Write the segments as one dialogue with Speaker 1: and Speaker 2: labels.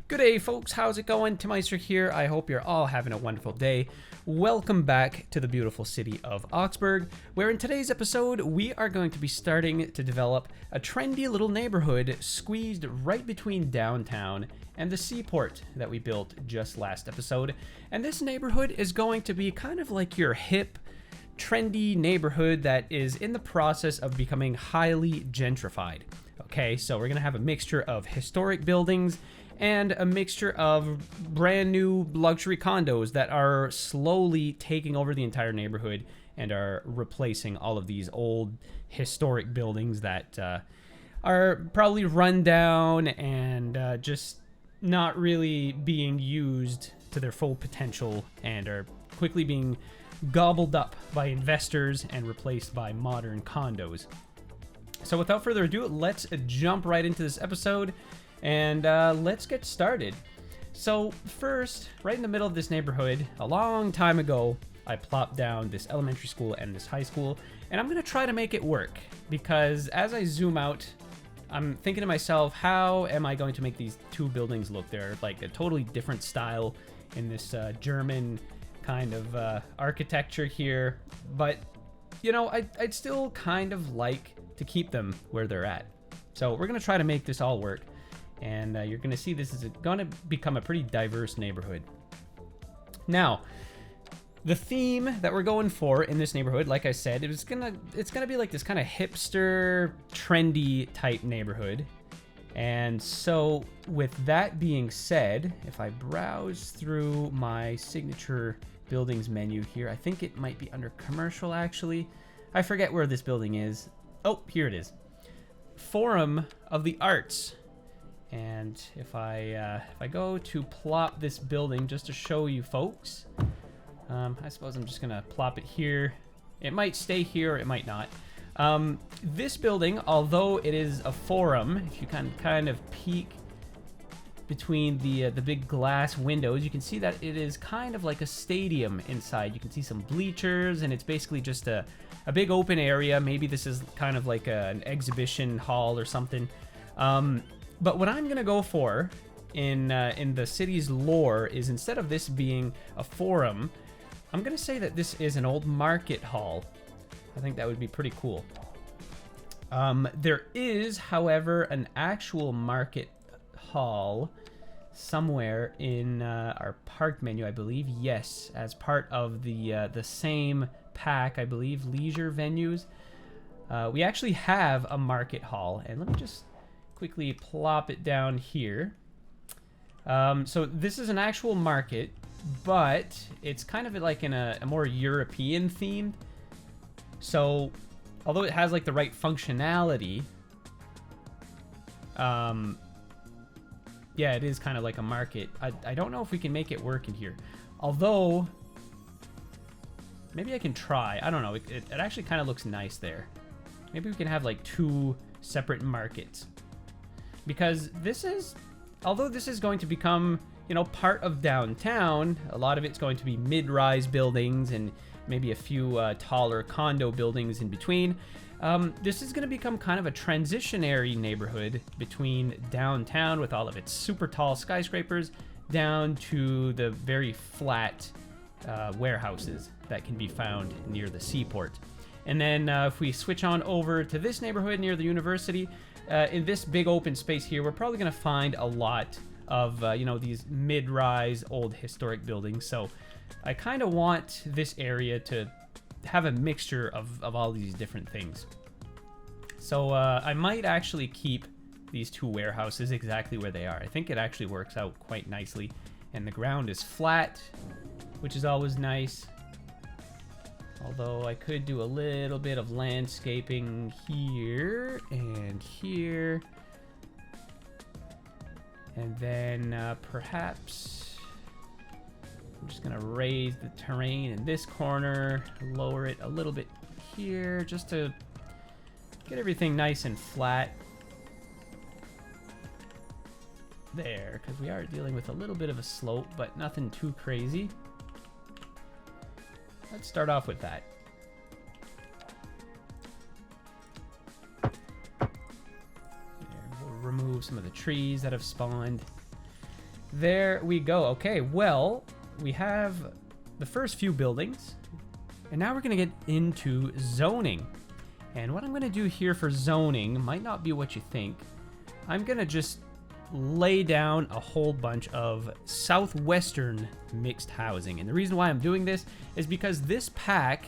Speaker 1: Good day, folks. How's it going? Timmeister here. I hope you're all having a wonderful day. Welcome back to the beautiful city of Oxbourg, where in today's episode, we are going to be starting to develop a trendy little neighborhood squeezed right between downtown and the seaport that we built just last episode. And this neighborhood is going to be kind of like your hip, trendy neighborhood that is in the process of becoming highly gentrified. Okay, so we're gonna have a mixture of historic buildings and a mixture of brand new luxury condos that are slowly taking over the entire neighborhood and are replacing all of these old historic buildings that are probably run down and just not really being used to their full potential and are quickly being gobbled up by investors and replaced by modern condos. So without further ado, let's jump right into this episode and let's get started. So first, right in the middle of this neighborhood, a long time ago, I plopped down this elementary school and this high school, and I'm gonna try to make it work because as I zoom out, I'm thinking to myself, how am I going to make these two buildings look? They're like a totally different style in this German kind of architecture here, but you know, I'd still kind of like to keep them where they're at. So we're gonna try to make this all work. And you're going to see this is going to become a pretty diverse neighborhood. Now, the theme that we're going for in this neighborhood, like I said, it's gonna be like this kind of hipster, trendy type neighborhood. And so, with that being said, if I browse through my signature buildings menu here, I think it might be under commercial actually. I forget where this building is. Oh, here it is. Forum of the Arts. And if I go to plop this building just to show you folks, I suppose I'm just gonna plop it here. It might stay here, or it might not. This building, although it is a forum, if you can kind of peek between the big glass windows, you can see that it is kind of like a stadium inside. You can see some bleachers, and it's basically just a big open area. Maybe this is kind of like an exhibition hall or something. But what I'm gonna go for in the city's lore is, instead of this being a forum, I'm gonna say that this is an old market hall. I think that would be pretty cool. There is, however, an actual market hall somewhere in our park menu, I believe. Yes, as part of the same pack, I believe, leisure venues. We actually have a market hall, and let me just quickly plop it down here. So this is an actual market, but it's kind of like in a more European theme. So although it has like the right functionality, yeah, it is kind of like a market. I don't know if we can make it work in here, although maybe I can try. I don't know. It actually kind of looks nice there. Maybe we can have like two separate markets. Because this is, although this is going to become, you know, part of downtown, a lot of it's going to be mid-rise buildings and maybe a few taller condo buildings in between. This is going to become kind of a transitionary neighborhood between downtown with all of its super tall skyscrapers down to the very flat warehouses that can be found near the seaport. And then if we switch on over to this neighborhood near the university, in this big open space here, we're probably going to find a lot of, you know, these mid-rise old historic buildings. So I kind of want this area to have a mixture of all these different things. So I might actually keep these two warehouses exactly where they are. I think it actually works out quite nicely. And the ground is flat, which is always nice. Although I could do a little bit of landscaping here and here. And then perhaps I'm just gonna raise the terrain in this corner, lower it a little bit here, just to get everything nice and flat. There, because we are dealing with a little bit of a slope, but nothing too crazy. Let's start off with that. There, we'll remove remove some of the trees that have spawned. There we go. Okay, well, we have the first few buildings, and now we're gonna get into zoning. And what I'm gonna do here for zoning might not be what you think. I'm gonna just lay down a whole bunch of southwestern mixed housing. And the reason why I'm doing this is because this pack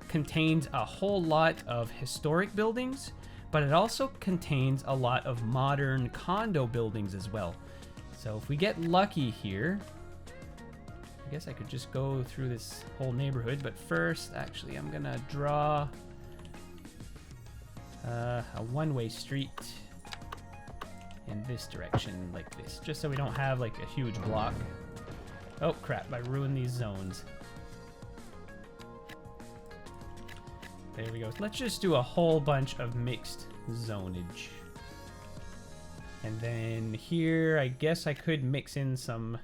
Speaker 1: contains a whole lot of historic buildings, but it also contains a lot of modern condo buildings as well. So if we get lucky here, I guess I could just go through this whole neighborhood. But first, actually, I'm gonna draw a one-way street in this direction like this, just so we don't have like a huge block. Oh crap, I ruined these zones. There we go. Let's just do a whole bunch of mixed zonage. And then here, I guess I could mix in some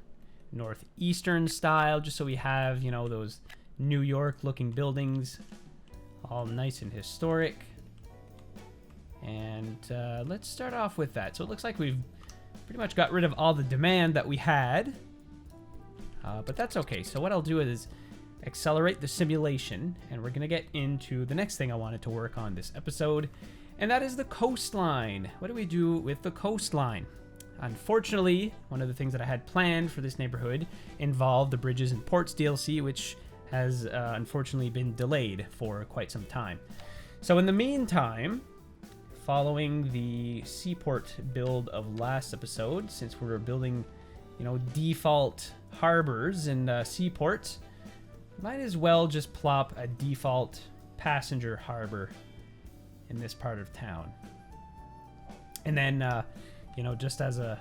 Speaker 1: northeastern style, just so we have, you know, those New York looking buildings, all nice and historic. And let's start off with that. So it looks like we've pretty much got rid of all the demand that we had, but that's okay. So what I'll do is accelerate the simulation, and we're gonna get into the next thing I wanted to work on this episode, and that is the coastline. What do we do with the coastline? Unfortunately, one of the things that I had planned for this neighborhood involved the Bridges and Ports DLC, which has unfortunately been delayed for quite some time. So in the meantime, following the seaport build of last episode, since we were building, you know, default harbors and seaports, might as well just plop a default passenger harbor in this part of town. And then, you know, just as a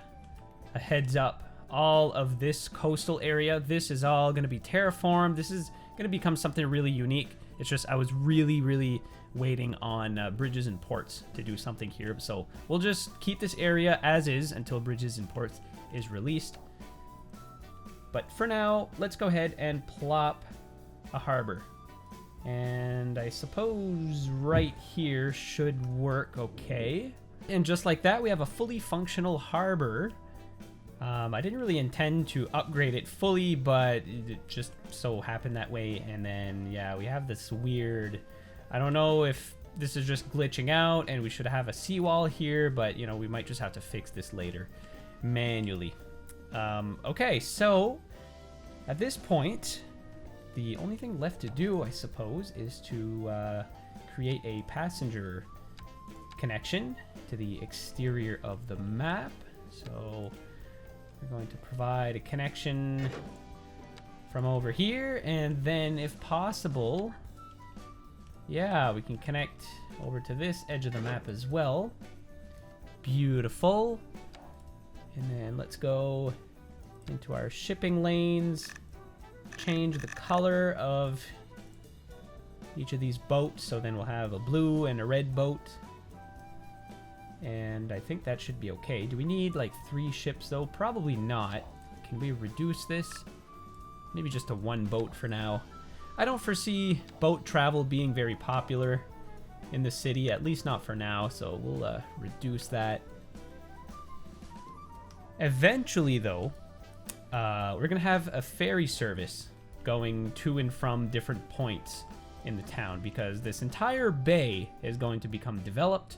Speaker 1: heads up, all of this coastal area, this is all going to be terraformed. This is going to become something really unique. It's just I was really waiting on Bridges and Ports to do something here. So we'll just keep this area as is until Bridges and Ports is released. But for now, let's go ahead and plop a harbor. And I suppose right here should work okay. And just like that, we have a fully functional harbor. I didn't really intend to upgrade it fully, but it just so happened that way. And then, yeah, we have this weird... I don't know if this is just glitching out and we should have a seawall here, but, you know, we might just have to fix this later manually. Okay, so at this point, the only thing left to do, I suppose, is to create a passenger connection to the exterior of the map. So we're going to provide a connection from over here, and then if possible, yeah, we can connect over to this edge of the map as well. Beautiful. And then let's go into our shipping lanes, change the color of each of these boats, so then we'll have a blue and a red boat. And I think that should be okay. Do we need like 3 ships though? Probably not. Can we reduce this? Maybe just to 1 boat for now. I don't foresee boat travel being very popular in the city, at least not for now, so we'll reduce that. Eventually though, we're gonna have a ferry service going to and from different points in the town, because this entire bay is going to become developed.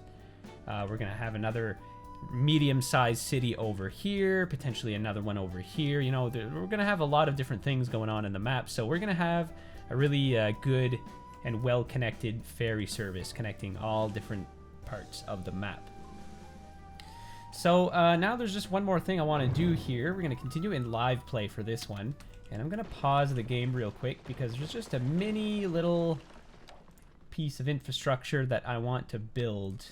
Speaker 1: We're gonna have another medium-sized city over here, potentially another one over here. You know, we're gonna have a lot of different things going on in the map, so we're gonna have a really good and well-connected ferry service connecting all different parts of the map. So now there's just one more thing I want to do here. We're going to continue in live play for this one, and I'm going to pause the game real quick because there's just a mini little piece of infrastructure that I want to build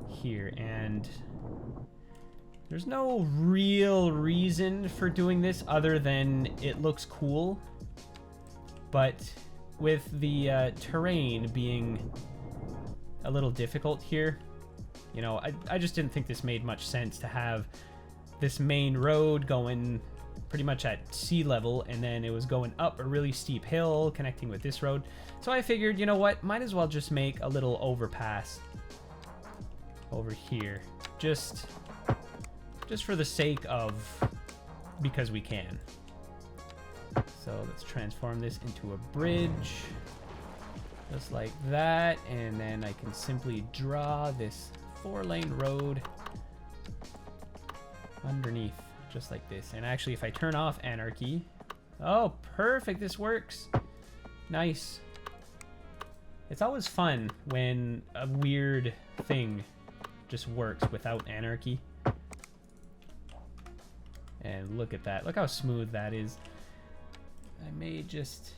Speaker 1: here, and there's no real reason for doing this other than it looks cool. But with the terrain being a little difficult here, you know, I just didn't think this made much sense to have this main road going pretty much at sea level, and then it was going up a really steep hill connecting with this road. So I figured, you know what, might as well just make a little overpass over here. just for the sake of, because we can. So let's transform this into a bridge, just like that, and then I can simply draw this 4-lane road underneath, just like this. And actually, if I turn off anarchy, oh, perfect, this works. Nice. It's always fun when a weird thing just works without anarchy. And look at that. Look how smooth that is. I may just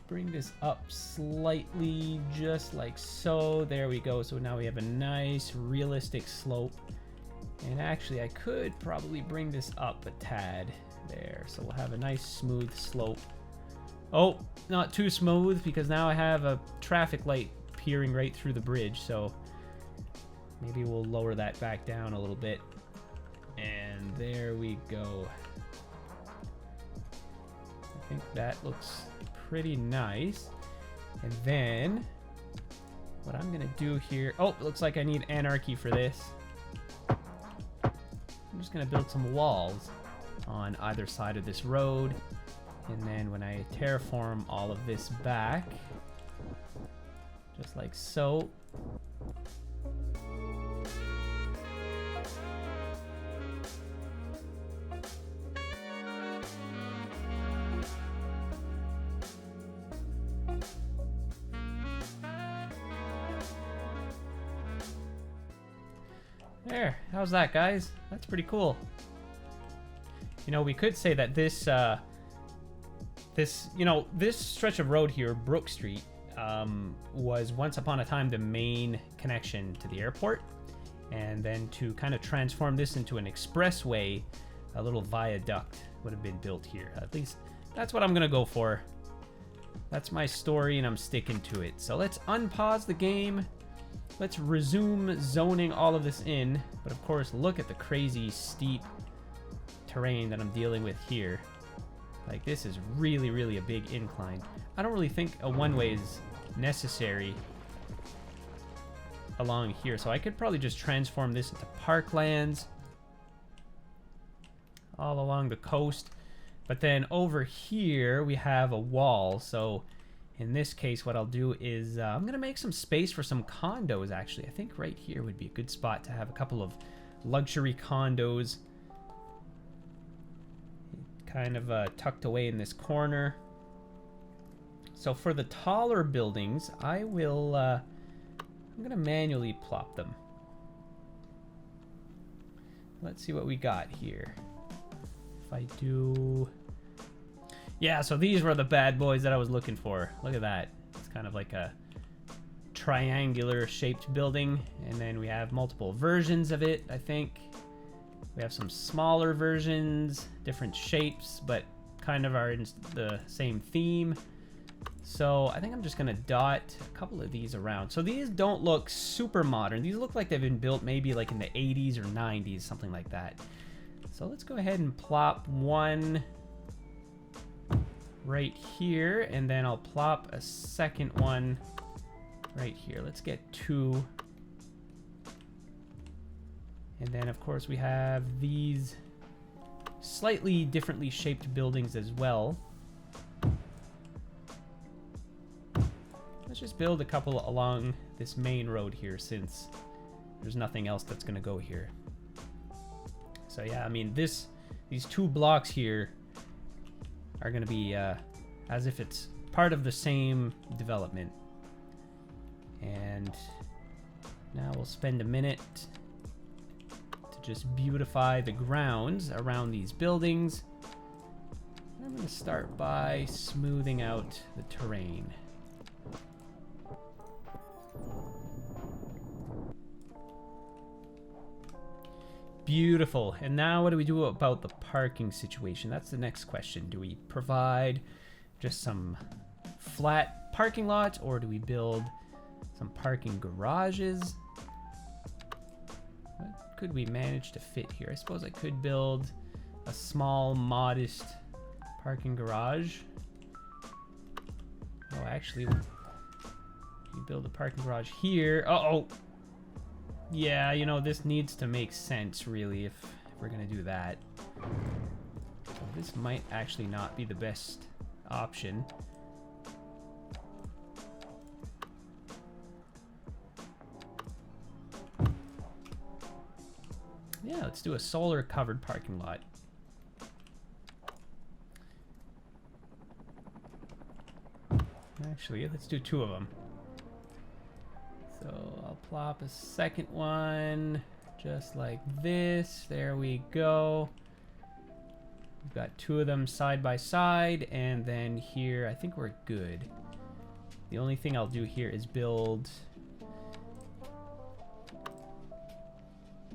Speaker 1: bring this up slightly, just like so. There we go. So now we have a nice realistic slope. And actually, I could probably bring this up a tad there. So we'll have a nice smooth slope. Oh, not too smooth, because now I have a traffic light peering right through the bridge. So maybe we'll lower that back down a little bit. And there we go. I think that looks pretty nice. And then what I'm gonna do here, oh, it looks like I need anarchy for this. I'm just gonna build some walls on either side of this road. And then when I terraform all of this back, just like so. There, how's that, guys? That's pretty cool. You know, we could say that this stretch of road here, Brook Street, was once upon a time the main connection to the airport. And then to kind of transform this into an expressway, a little viaduct would have been built here. At least that's what I'm gonna go for. That's my story and I'm sticking to it. So let's unpause the game. Let's resume zoning all of this in. But of course, look at the crazy steep terrain that I'm dealing with here. Like, this is really, really a big incline. I don't really think a one-way is necessary along here. So I could probably just transform this into parklands all along the coast. But then over here, we have a wall. So in this case, what I'll do is I'm going to make some space for some condos, actually. I think right here would be a good spot to have a couple of luxury condos kind of tucked away in this corner. So for the taller buildings, I will, I'm going to manually plop them. Let's see what we got here. If I do... Yeah, so these were the bad boys that I was looking for. Look at that. It's kind of like a triangular shaped building. And then we have multiple versions of it, I think. We have some smaller versions, different shapes, but kind of are in the same theme. So I think I'm just gonna dot a couple of these around. So these don't look super modern. These look like they've been built maybe like in the 80s or 90s, something like that. So let's go ahead and plop one right here, and then I'll plop a second one right here. Let's get two. And then of course we have these slightly differently shaped buildings as well. Let's just build a couple along this main road here, since there's nothing else that's gonna go here. So yeah, I mean, these two blocks here are going to be as if it's part of the same development. And now we'll spend a minute to just beautify the grounds around these buildings. And I'm going to start by smoothing out the terrain. Beautiful. And now what do we do about the parking situation? That's the next question. Do we provide just some flat parking lots, or do we build some parking garages? What could we manage to fit here? I suppose I could build a small, modest parking garage. Oh, actually, you build a parking garage here. Uh-oh. Yeah, you know, this needs to make sense, really, if we're gonna do that. So this might actually not be the best option. Yeah, let's do a solar covered parking lot. Actually, let's do 2 of them. So I'll plop a second one just like this. There we go. We've got 2 of them side by side, and then here I think we're good. The only thing I'll do here is build.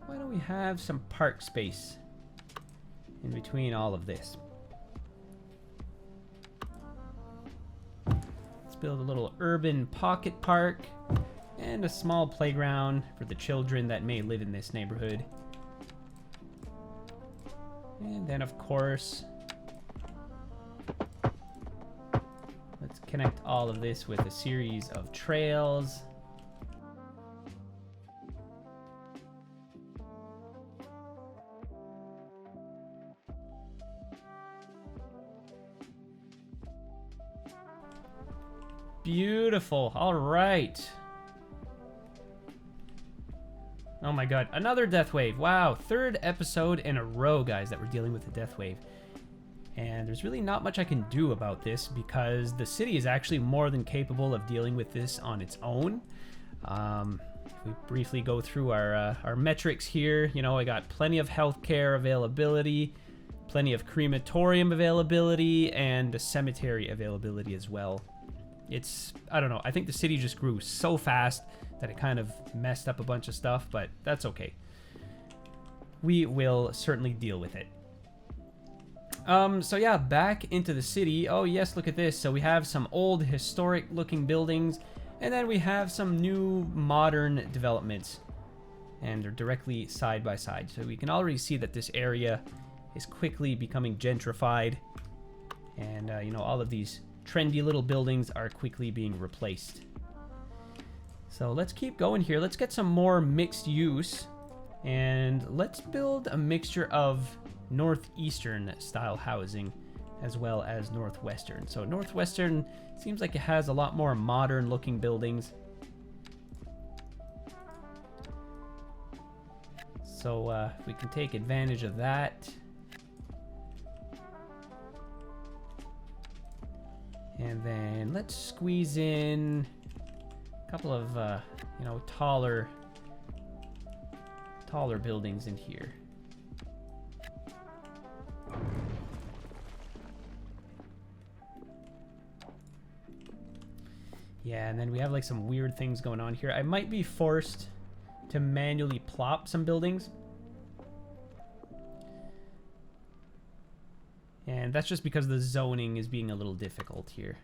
Speaker 1: Why don't we have some park space in between all of this? Let's build a little urban pocket park and a small playground for the children that may live in this neighborhood. And then, of course, let's connect all of this with a series of trails. Beautiful. All right. Oh my god, another death wave. Wow, 3rd episode in a row, guys, that we're dealing with a death wave. And there's really not much I can do about this because the city is actually more than capable of dealing with this on its own. If we briefly go through our metrics here, you know, I got plenty of healthcare availability, plenty of crematorium availability, and a cemetery availability as well. It's, I don't know, I think the city just grew so fast that it kind of messed up a bunch of stuff, but that's okay. We will certainly deal with it. So yeah, back into the city. Oh yes, look at this. So we have some old historic looking buildings, and then we have some new modern developments, and they're directly side by side. So we can already see that this area is quickly becoming gentrified, and you know, all of these trendy little buildings are quickly being replaced. So let's keep going here. Let's get some more mixed use, and let's build a mixture of northeastern style housing as well as northwestern. So northwestern seems like it has a lot more modern looking buildings. So if we can take advantage of that. And then let's squeeze in a couple of, you know, taller buildings in here. Yeah, and then we have like some weird things going on here. I might be forced to manually plop some buildings. And that's just because the zoning is being a little difficult here.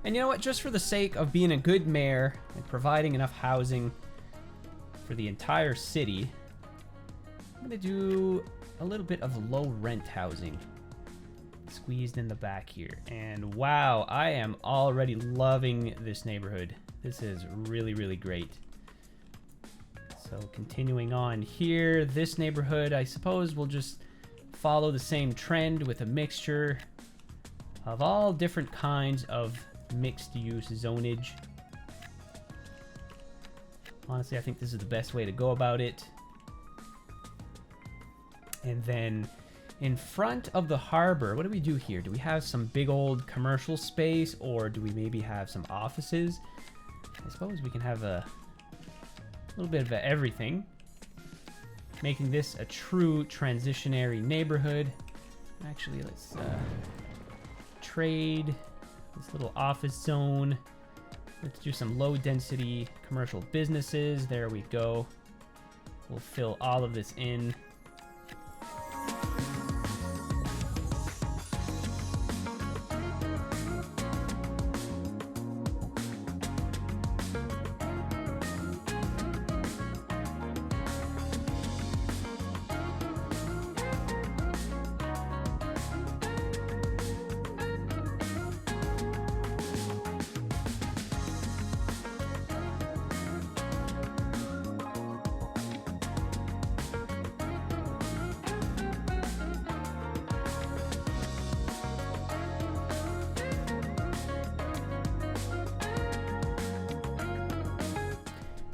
Speaker 1: And you know what, just for the sake of being a good mayor and providing enough housing for the entire city, I'm gonna do a little bit of low rent housing squeezed in the back here. And wow, I am already loving this neighborhood. This is really, really great. So continuing on here, this neighborhood, I suppose we'll just follow the same trend with a mixture of all different kinds of mixed use zonage. Honestly, I think this is the best way to go about it. And then in front of the harbor, what do we do here? Do we have some big old commercial space, or do we maybe have some offices? I suppose we can have a A little bit of everything, making this a true transitionary neighborhood. Actually, let's trade this little office zone. Let's do some low density commercial businesses. There we go. We'll fill all of this in.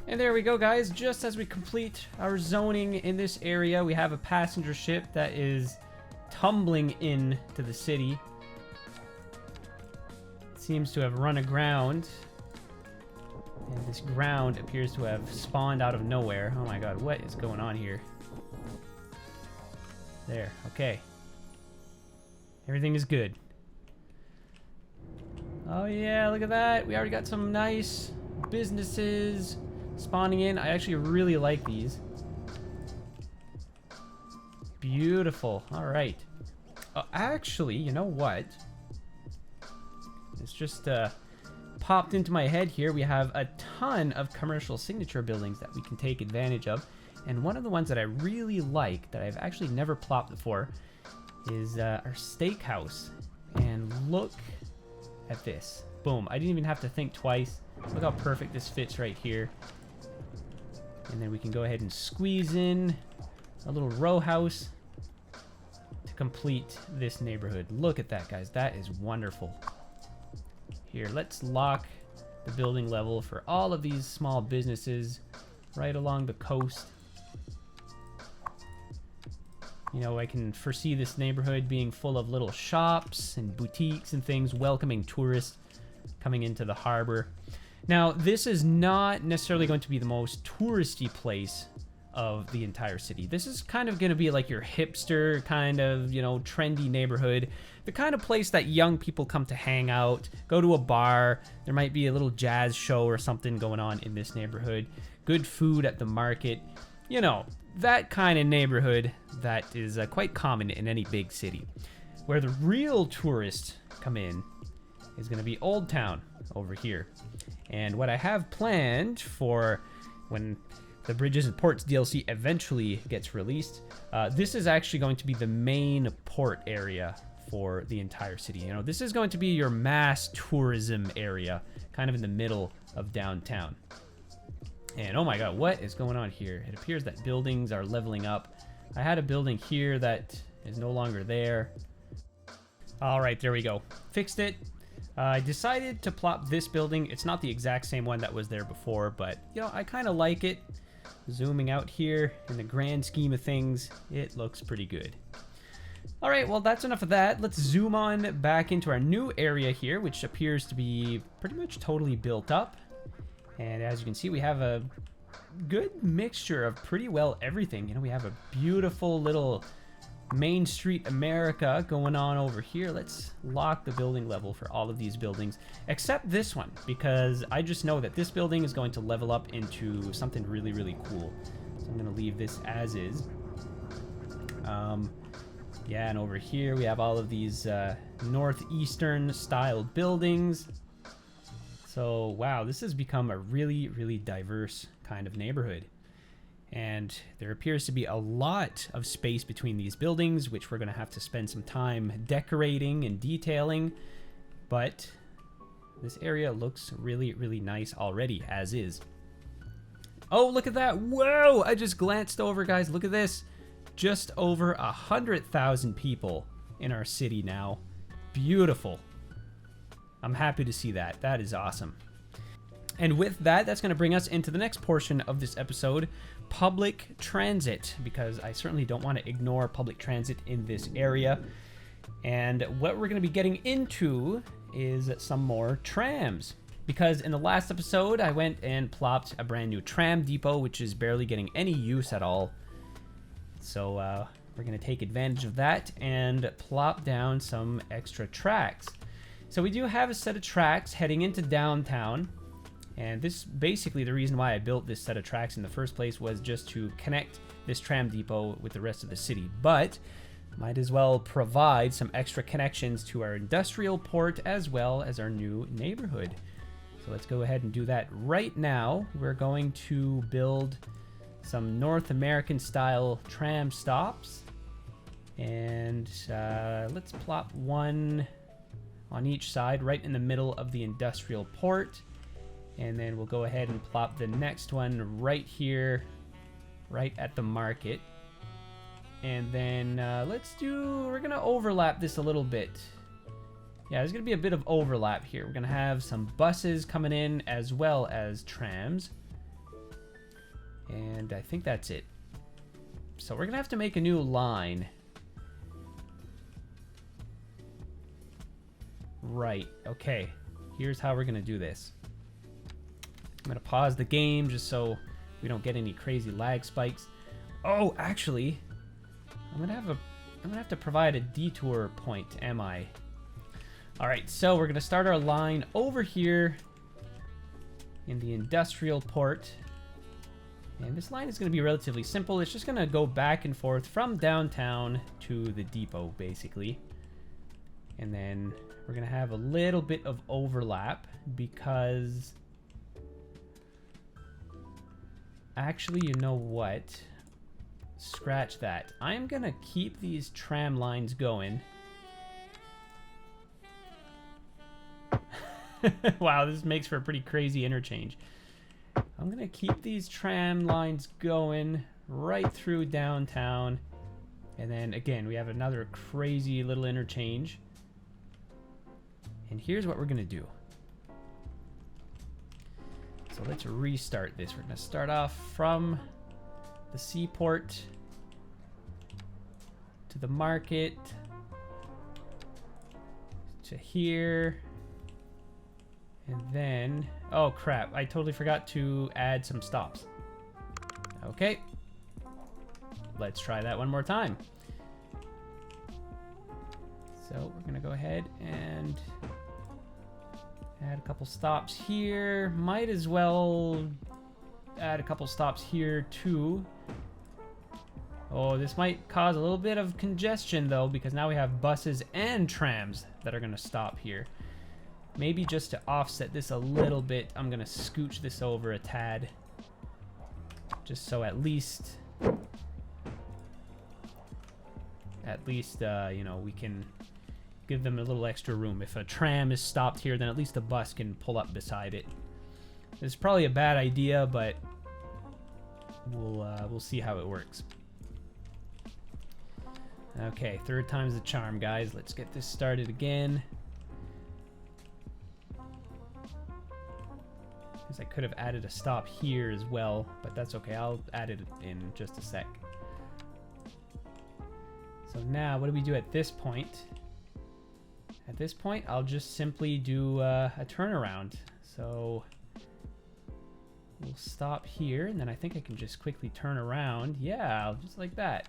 Speaker 1: And there we go, guys. Just as we complete our zoning in this area, we have a passenger ship that is tumbling into the city. It seems to have run aground. And this ground appears to have spawned out of nowhere. Oh my god, what is going on here? There, okay. Everything is good. Oh yeah, look at that. We already got some nice businesses spawning in. I actually really like these. Beautiful. All right. Actually, you know what? It's just popped into my head here. We have a ton of commercial signature buildings that we can take advantage of. And one of the ones that I really like, that I've actually never plopped before, is our steakhouse. And look at this. Boom. I didn't even have to think twice. Look how perfect this fits right here. And then we can go ahead and squeeze in a little row house to complete this neighborhood. Look at that, guys. That is wonderful. Here, let's lock the building level for all of these small businesses right along the coast. You know, I can foresee this neighborhood being full of little shops and boutiques and things, welcoming tourists coming into the harbor. Now, this is not necessarily going to be the most touristy place of the entire city. This is kind of going to be like your hipster kind of, you know, trendy neighborhood. The kind of place that young people come to hang out, go to a bar. There might be a little jazz show or something going on in this neighborhood. Good food at the market. You know, that kind of neighborhood that is quite common in any big city. Where the real tourists come in is going to be Old Town over here. And what I have planned for when the Bridges and Ports DLC eventually gets released, this is actually going to be the main port area for the entire city. You know, this is going to be your mass tourism area, kind of in the middle of downtown. And oh my god, what is going on here? It appears that buildings are leveling up. I had a building here that is no longer there. All right, there we go. Fixed it. I decided to plop this building. It's not the exact same one that was there before, but you know, I kind of like it. Zooming out here, in the grand scheme of things, it looks pretty good. All right, well, that's enough of that. Let's zoom on back into our new area here, which appears to be pretty much totally built up. And as you can see, we have a good mixture of pretty well everything. You know, we have a beautiful little Main Street America going on over here. Let's lock the building level for all of these buildings, except this one, because I just know that this building is going to level up into something really, really cool. So I'm going to leave this as is. Yeah, and over here we have all of these northeastern styled buildings. So, wow, this has become a really, really diverse kind of neighborhood. And there appears to be a lot of space between these buildings, which we're going to have to spend some time decorating and detailing. But this area looks really, really nice already, as is. Oh, look at that. Whoa! I just glanced over, guys. Look at this. Just over 100,000 people in our city now. Beautiful. I'm happy to see that. That is awesome. And with that, that's going to bring us into the next portion of this episode, public transit, because I certainly don't want to ignore public transit in this area. And what we're going to be getting into is some more trams, because in the last episode I went and plopped a brand new tram depot, which is barely getting any use at all. So we're going to take advantage of that and plop down some extra tracks. So we do have a set of tracks heading into downtown. And this basically the reason why I built this set of tracks in the first place was just to connect this tram depot with the rest of the city. But might as well provide some extra connections to our industrial port as well as our new neighborhood. So let's go ahead and do that right now. We're going to build some North American style tram stops. And let's plop one on each side right in the middle of the industrial port. And then we'll go ahead and plop the next one right here, right at the market. And then we're going to overlap this a little bit. Yeah, there's going to be a bit of overlap here. We're going to have some buses coming in as well as trams. And I think that's it. So we're going to have to make a new line. Right, okay. Here's how we're going to do this. I'm going to pause the game just so we don't get any crazy lag spikes. Oh, actually, I'm going to have to provide a detour point, am I? All right, so we're going to start our line over here in the industrial port. And this line is going to be relatively simple. It's just going to go back and forth from downtown to the depot, basically. And then we're going to have a little bit of overlap because... Actually, you know what? Scratch that. I'm going to keep these tram lines going. Wow, this makes for a pretty crazy interchange. I'm going to keep these tram lines going right through downtown. And then, again, we have another crazy little interchange. And here's what we're going to do. So let's restart this. We're going to start off from the seaport to the market to here. And then, oh crap, I totally forgot to add some stops. Okay. Let's try that one more time. So we're going to go ahead and add a couple stops here. Might as well add a couple stops here too. Oh, this might cause a little bit of congestion though, because now we have buses and trams that are going to stop here. Maybe just to offset this a little bit, I'm going to scooch this over a tad. Just so at least, you know, we can give them a little extra room. If a tram is stopped here, then at least a bus can pull up beside it. It's probably a bad idea, but we'll see how it works. Okay, third time's the charm, guys. Let's get this started again. I could have added a stop here as well, but that's okay. I'll add it in just a sec. So now, what do we do at this point? At this point, I'll just simply do a turnaround. So we'll stop here, and then I think I can just quickly turn around. Yeah, just like that.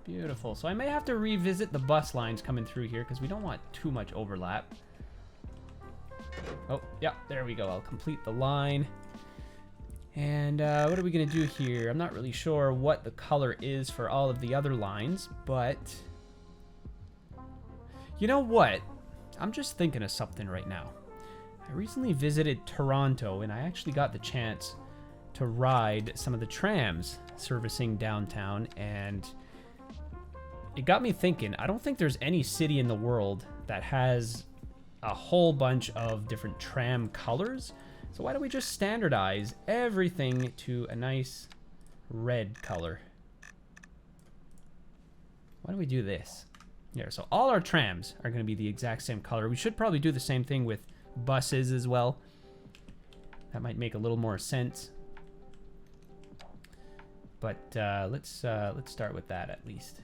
Speaker 1: Beautiful. So I may have to revisit the bus lines coming through here because we don't want too much overlap. Oh, yeah, there we go. I'll complete the line. And what are we going to do here? I'm not really sure what the color is for all of the other lines, but you know what? I'm just thinking of something right now. I recently visited Toronto, and I actually got the chance to ride some of the trams servicing downtown, and it got me thinking. I don't think there's any city in the world that has a whole bunch of different tram colors. So why don't we just standardize everything to a nice red color? Why don't we do this? Here, so all our trams are going to be the exact same color. We should probably do the same thing with buses as well. That might make a little more sense. But let's start with that at least.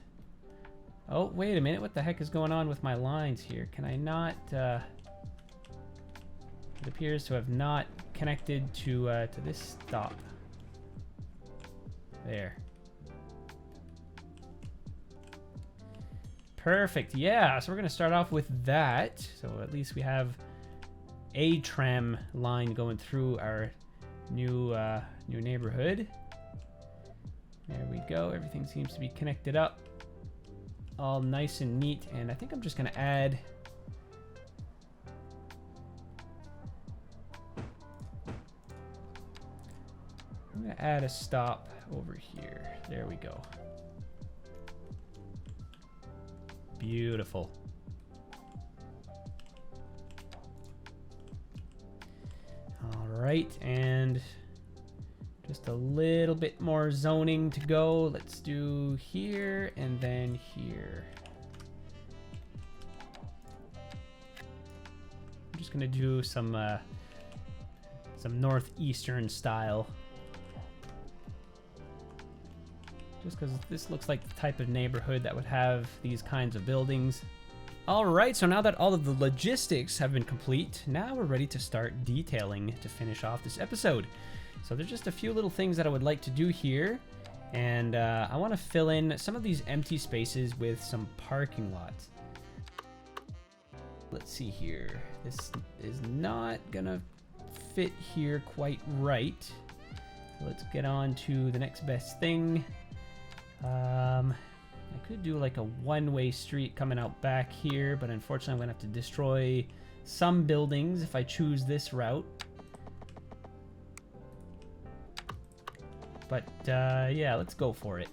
Speaker 1: Oh, wait a minute. What the heck is going on with my lines here? Can I not... It appears to have not connected to this stop. There. Perfect. Yeah, so we're going to start off with that. So at least we have a tram line going through our new neighborhood. There we go. Everything seems to be connected up. All nice and neat. And I think I'm just going to add... I'm going to add a stop over here. There we go. Beautiful. All right, and just a little bit more zoning to go. Let's do here and then here. I'm just gonna do some northeastern style. Just because this looks like the type of neighborhood that would have these kinds of buildings. All right, so now that all of the logistics have been complete, now we're ready to start detailing to finish off this episode. So there's just a few little things that I would like to do here. And I want to fill in some of these empty spaces with some parking lots. Let's see here. This is not gonna fit here quite right. Let's get on to the next best thing. I could do like a one-way street coming out back here, but unfortunately I'm gonna have to destroy some buildings if I choose this route. But yeah, let's go for it.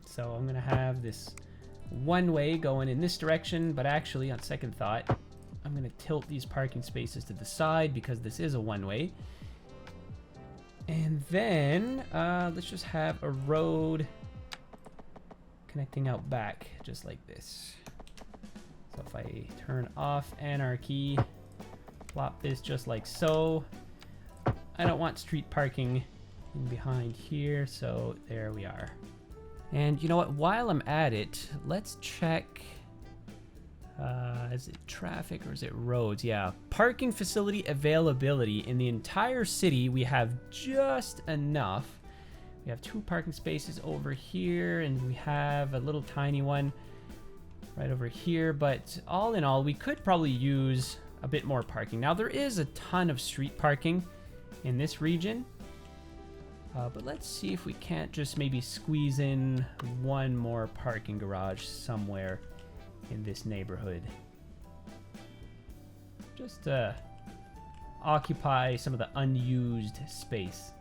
Speaker 1: So I'm gonna have this one-way going in this direction, but actually on second thought, I'm gonna tilt these parking spaces to the side because this is a one-way. And then let's just have a road connecting out back just like this. So if I turn off anarchy, plop this just like so. I don't want street parking in behind here, so there we are. And you know what, while I'm at it, let's check, is it traffic or is it roads? Yeah, parking facility availability in the entire city, we have just enough. We have 2 parking spaces over here, and we have a little tiny one right over here. But all in all, we could probably use a bit more parking. Now, there is a ton of street parking in this region. But let's see if we can't just maybe squeeze in one more parking garage somewhere in this neighborhood. Just occupy some of the unused space.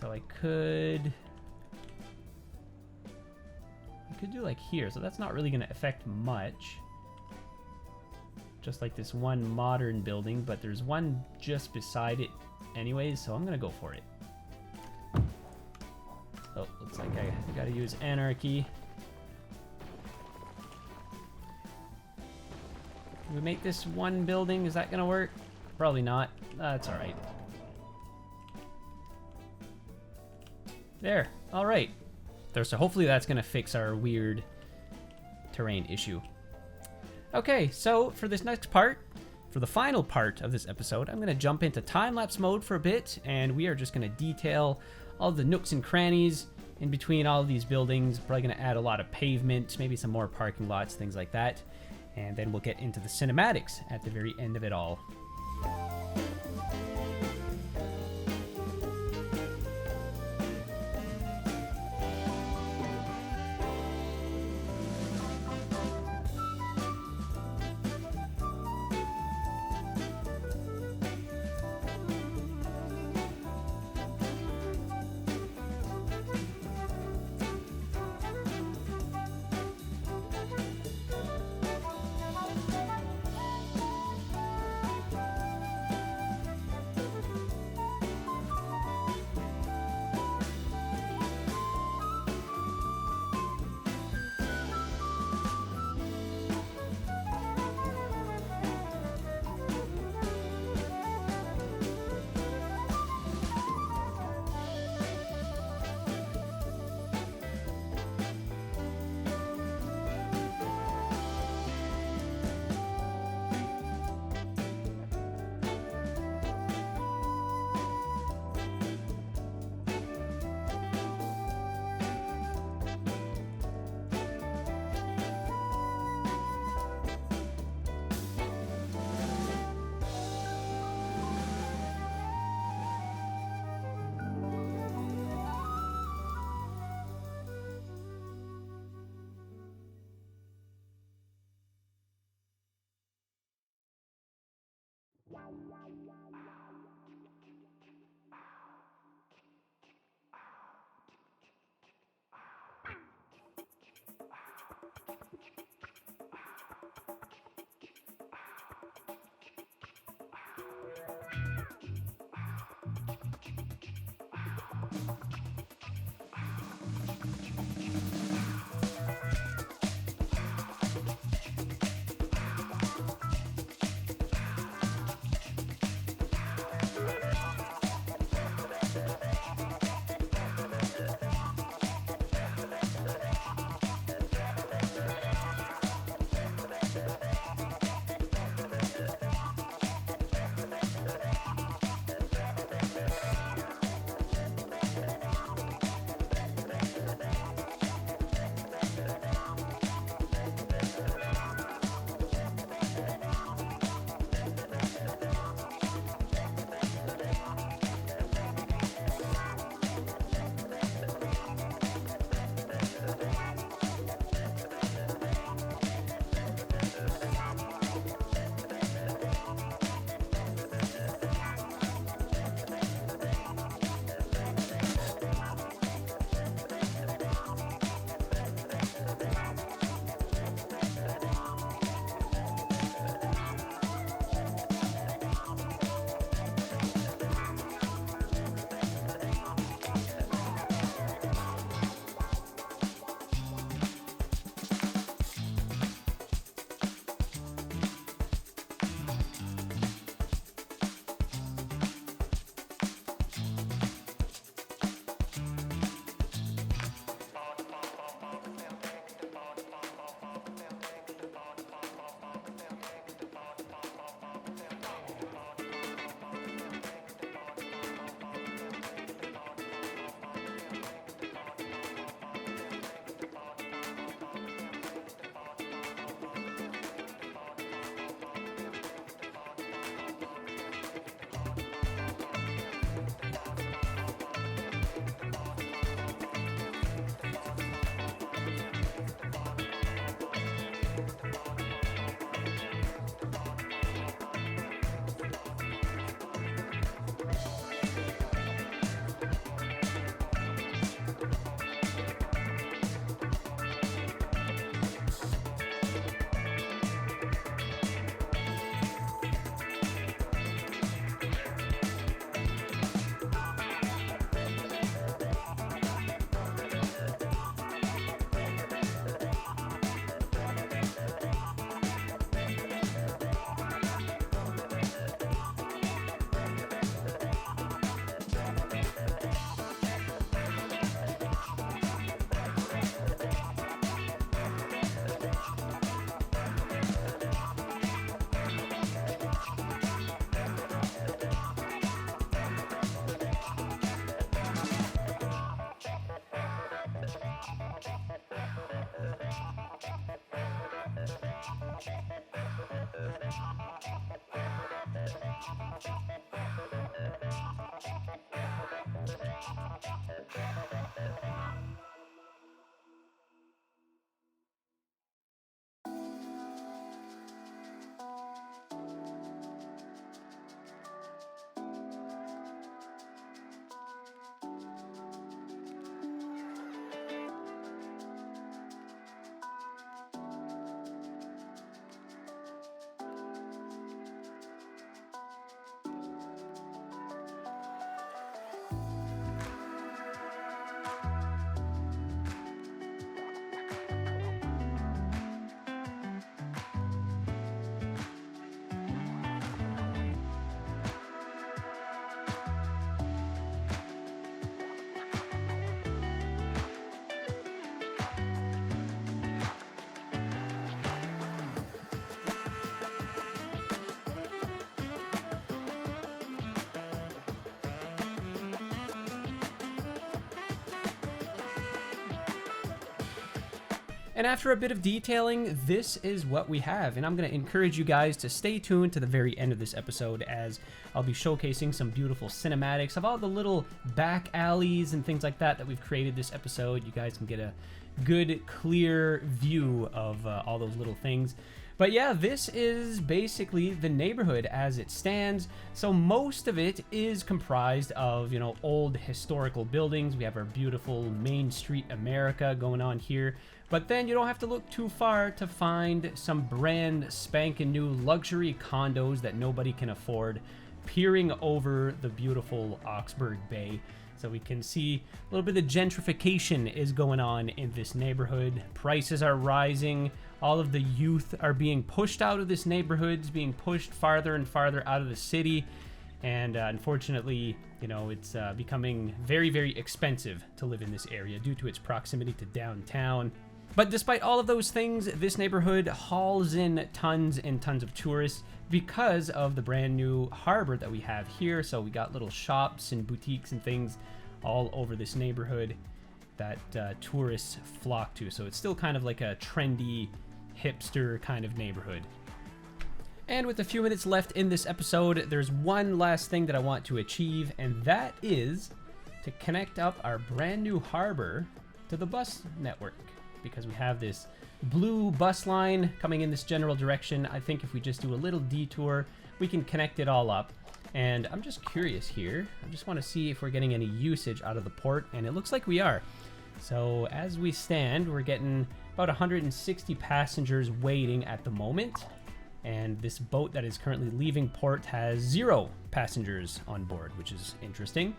Speaker 1: So I could do like here, so that's not really going to affect much. Just like this one modern building, but there's one just beside it anyways, so I'm going to go for it. Oh, looks like I got to use anarchy. Can we make this one building? Is that going to work? Probably not. That's all right. There. All right. So hopefully that's going to fix our weird terrain issue. Okay, so for this next part, for the final part of this episode, I'm going to jump into time-lapse mode for a bit, and we are just going to detail all the nooks and crannies in between all of these buildings. Probably going to add a lot of pavement, maybe some more parking lots, things like that. And then we'll get into the cinematics at the very end of it all. And after a bit of detailing, this is what we have. And I'm going to encourage you guys to stay tuned to the very end of this episode, as I'll be showcasing some beautiful cinematics of all the little back alleys and things like that we've created this episode. You guys can get a good, clear view of all those little things. But yeah, this is basically the neighborhood as it stands. So most of it is comprised of, you know, old historical buildings. We have our beautiful Main Street America going on here. But then you don't have to look too far to find some brand spanking new luxury condos that nobody can afford, peering over the beautiful Oxbourg Bay. So we can see a little bit of gentrification is going on in this neighborhood. Prices are rising. All of the youth are being pushed out of this neighborhood, being pushed farther and farther out of the city. And unfortunately, you know, it's becoming very, very expensive to live in this area due to its proximity to downtown. But despite all of those things, this neighborhood hauls in tons and tons of tourists because of the brand new harbor that we have here. So we got little shops and boutiques and things all over this neighborhood that tourists flock to. So it's still kind of like a trendy, hipster kind of neighborhood. And with a few minutes left in this episode, there's one last thing that I want to achieve, and that is to connect up our brand new harbor to the bus network. Because we have this blue bus line coming in this general direction. I think if we just do a little detour, we can connect it all up. And I'm just curious here. I just want to see if we're getting any usage out of the port, and it looks like we are. So as we stand, we're getting about 160 passengers waiting at the moment. And this boat that is currently leaving port has 0 passengers on board, which is interesting.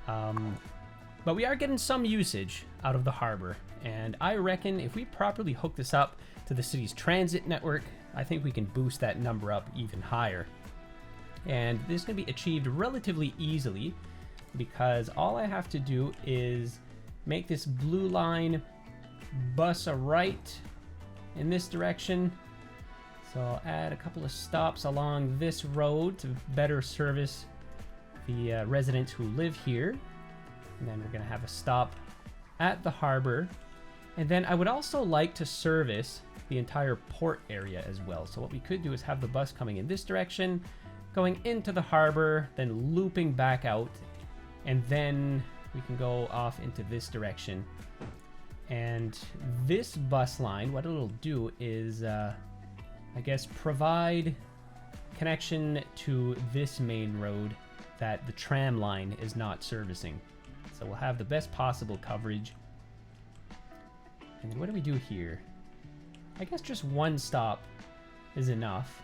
Speaker 1: But we are getting some usage out of the harbor, and I reckon if we properly hook this up to the city's transit network, I think we can boost that number up even higher. And this can be achieved relatively easily because all I have to do is make this blue line bus a right in this direction. So I'll add a couple of stops along this road to better service the residents who live here. And then we're going to have a stop at the harbor. And then I would also like to service the entire port area as well. So what we could do is have the bus coming in this direction, going into the harbor, then looping back out. And then we can go off into this direction. And this bus line, what it'll do is, I guess, provide connection to this main road that the tram line is not servicing. So we'll have the best possible coverage. And then what do we do here? I guess just one stop is enough,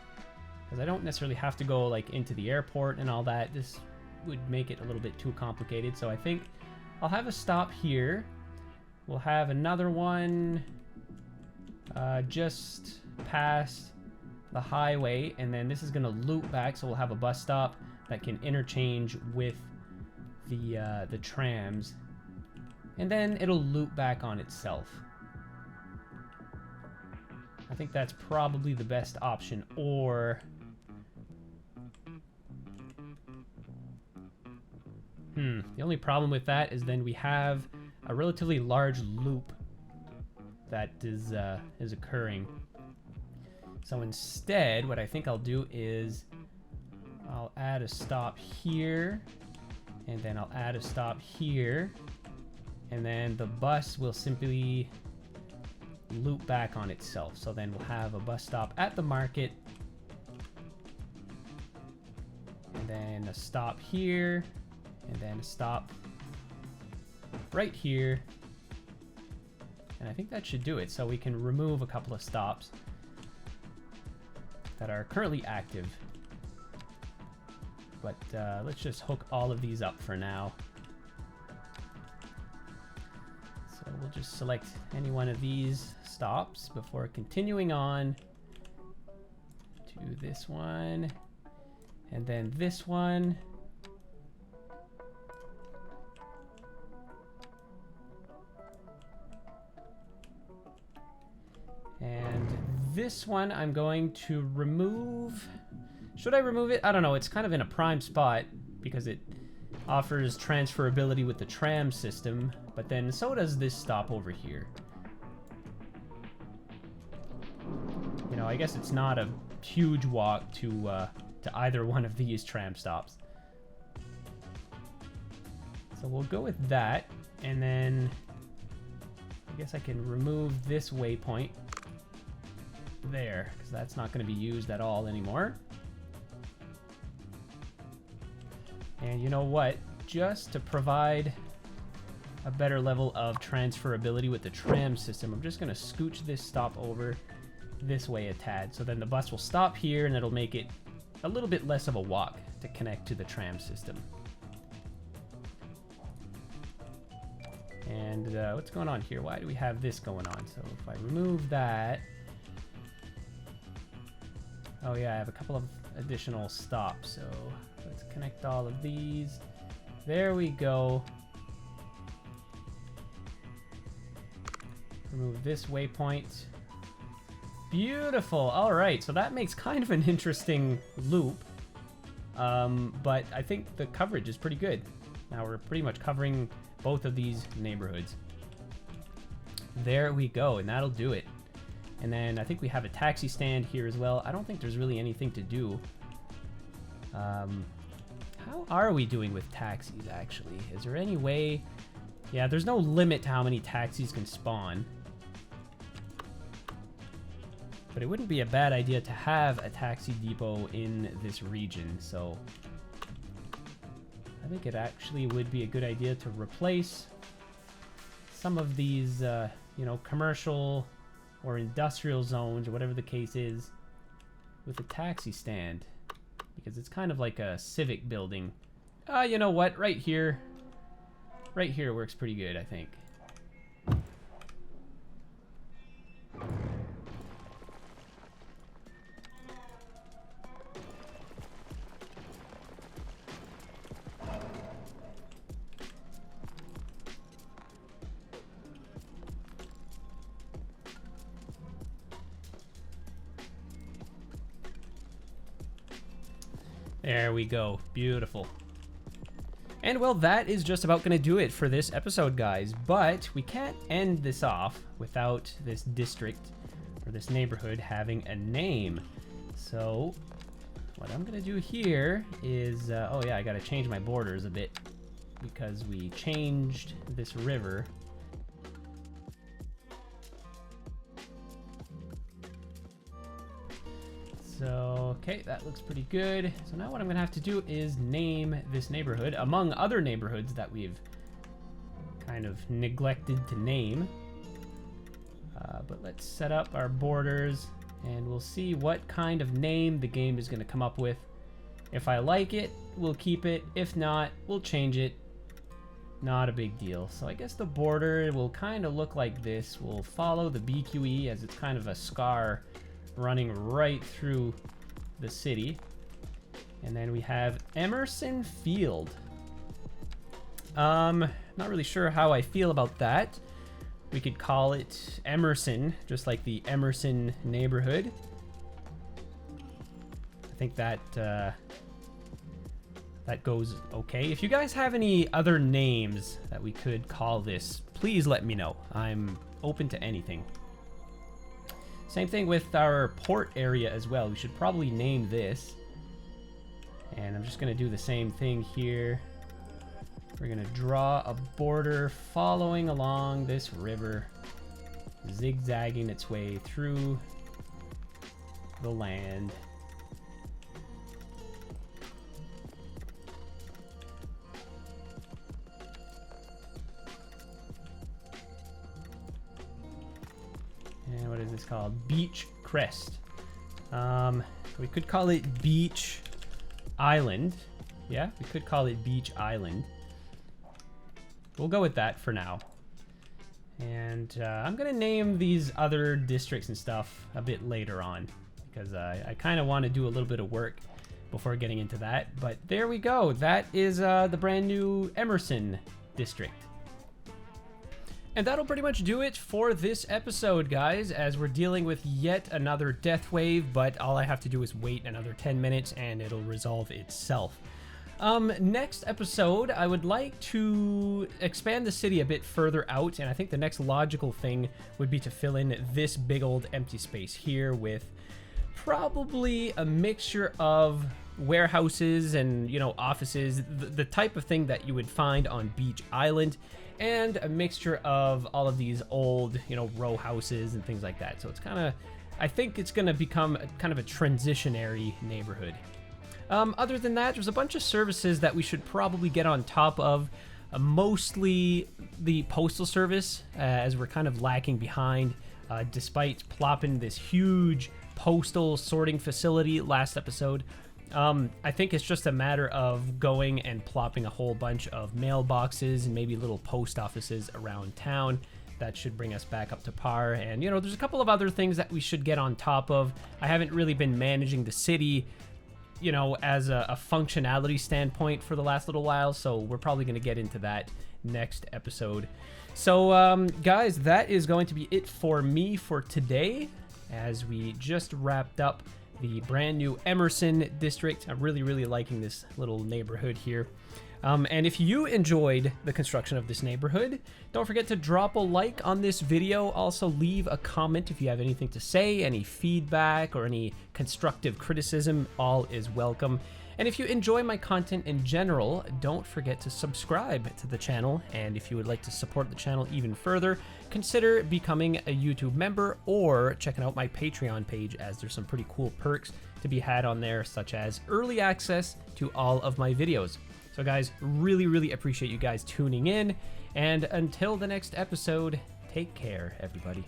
Speaker 1: because I don't necessarily have to go like into the airport and all that. This would make it a little bit too complicated. So I think I'll have a stop here. We'll have another one just past the highway, and then this is going to loop back, so we'll have a bus stop that can interchange with the trams, and then it'll loop back on itself. I think that's probably the best option. Or the only problem with that is then we have a relatively large loop that is occurring. So instead, what I think I'll do is I'll add a stop here, and then I'll add a stop here, and then the bus will simply loop back on itself. So then we'll have a bus stop at the market, and then a stop here, and then a stop right here. And I think that should do it. So we can remove a couple of stops that are currently active. But let's just hook all of these up for now. So we'll just select any one of these stops before continuing on to this one, and then this one. And this one I'm going to remove. Should I remove it? I don't know. It's kind of in a prime spot because it offers transferability with the tram system, but then so does this stop over here. know, I guess it's not a huge walk to either one of these tram stops. So we'll go with that, and then I guess I can remove this waypoint there, because that's not going to be used at all anymore. And you know what? Just to provide a better level of transferability with the tram system, I'm just going to scooch this stop over this way a tad. So then the bus will stop here, and it'll make it a little bit less of a walk to connect to the tram system. And what's going on here? Why do we have this going on? So if I remove that... Oh yeah, I have a couple of additional stops. So let's connect all of these. There we go. Remove this waypoint. Beautiful. All right, so that makes kind of an interesting loop. But I think the coverage is pretty good. Now we're pretty much covering both of these neighborhoods. There we go, and that'll do it. And then I think we have a taxi stand here as well. I don't think there's really anything to do. How are we doing with taxis, actually? Is there any way... Yeah, there's no limit to how many taxis can spawn. But it wouldn't be a bad idea to have a taxi depot in this region, so... I think it actually would be a good idea to replace some of these, you know, commercial or industrial zones, or whatever the case is, with a taxi stand. Because it's kind of like a civic building. You know what? Right here works pretty good, I think. There we go. Beautiful. And well, that is just about going to do it for this episode, guys. But we can't end this off without this district or this neighborhood having a name. So what I'm going to do here is, oh yeah, I got to change my borders a bit because we changed this river. So, okay, that looks pretty good. So now what I'm going to have to do is name this neighborhood, among other neighborhoods that we've kind of neglected to name. But let's set up our borders, and we'll see what kind of name the game is going to come up with. If I like it, we'll keep it. If not, we'll change it. Not a big deal. So I guess the border will kind of look like this. We'll follow the BQE, as it's kind of a scar running right through the city. And then we have Emerson Field. Not really sure how I feel about that. We could call it Emerson, just like the Emerson neighborhood. I think that that goes okay. If you guys have any other names that we could call this, please let me know. I'm open to anything. Same thing with our port area as well. We should probably name this. And I'm just going to do the same thing here. We're going to draw a border following along this river, zigzagging its way through the land. And what is this called? Beach Crest. We could call it Beach Island. Yeah, we could call it Beach Island. We'll go with that for now. And I'm going to name these other districts and stuff a bit later on, because I kind of want to do a little bit of work before getting into that. But there we go. That is the brand new Emerson district. And that'll pretty much do it for this episode, guys, as we're dealing with yet another death wave, but all I have to do is wait another 10 minutes and it'll resolve itself. Next episode, I would like to expand the city a bit further out, and I think the next logical thing would be to fill in this big old empty space here with probably a mixture of warehouses and, you know, offices, the type of thing that you would find on Beach Island, and a mixture of all of these old, you know, row houses and things like that. So it's kind of, I think it's going to become kind of a transitionary neighborhood. Other than that, there's a bunch of services that we should probably get on top of. Mostly the postal service, as we're kind of lacking behind, despite plopping this huge postal sorting facility last episode. I think it's just a matter of going and plopping a whole bunch of mailboxes and maybe little post offices around town. That should bring us back up to par. And, you know, there's a couple of other things that we should get on top of. I haven't really been managing the city, you know, as a functionality standpoint for the last little while, so we're probably going to get into that next episode. So, guys, that is going to be it for me for today, as we just wrapped up the brand new Emerson district. I'm really liking this little neighborhood here. And if you enjoyed the construction of this neighborhood, don't forget to drop a like on this video. Also, leave a comment if you have anything to say, any feedback or any constructive criticism, all is welcome. And if you enjoy my content in general, don't forget to subscribe to the channel. And if you would like to support the channel even further, consider becoming a YouTube member or checking out my Patreon page, as there's some pretty cool perks to be had on there, such as early access to all of my videos. So guys, really appreciate you guys tuning in, and until the next episode, take care, everybody.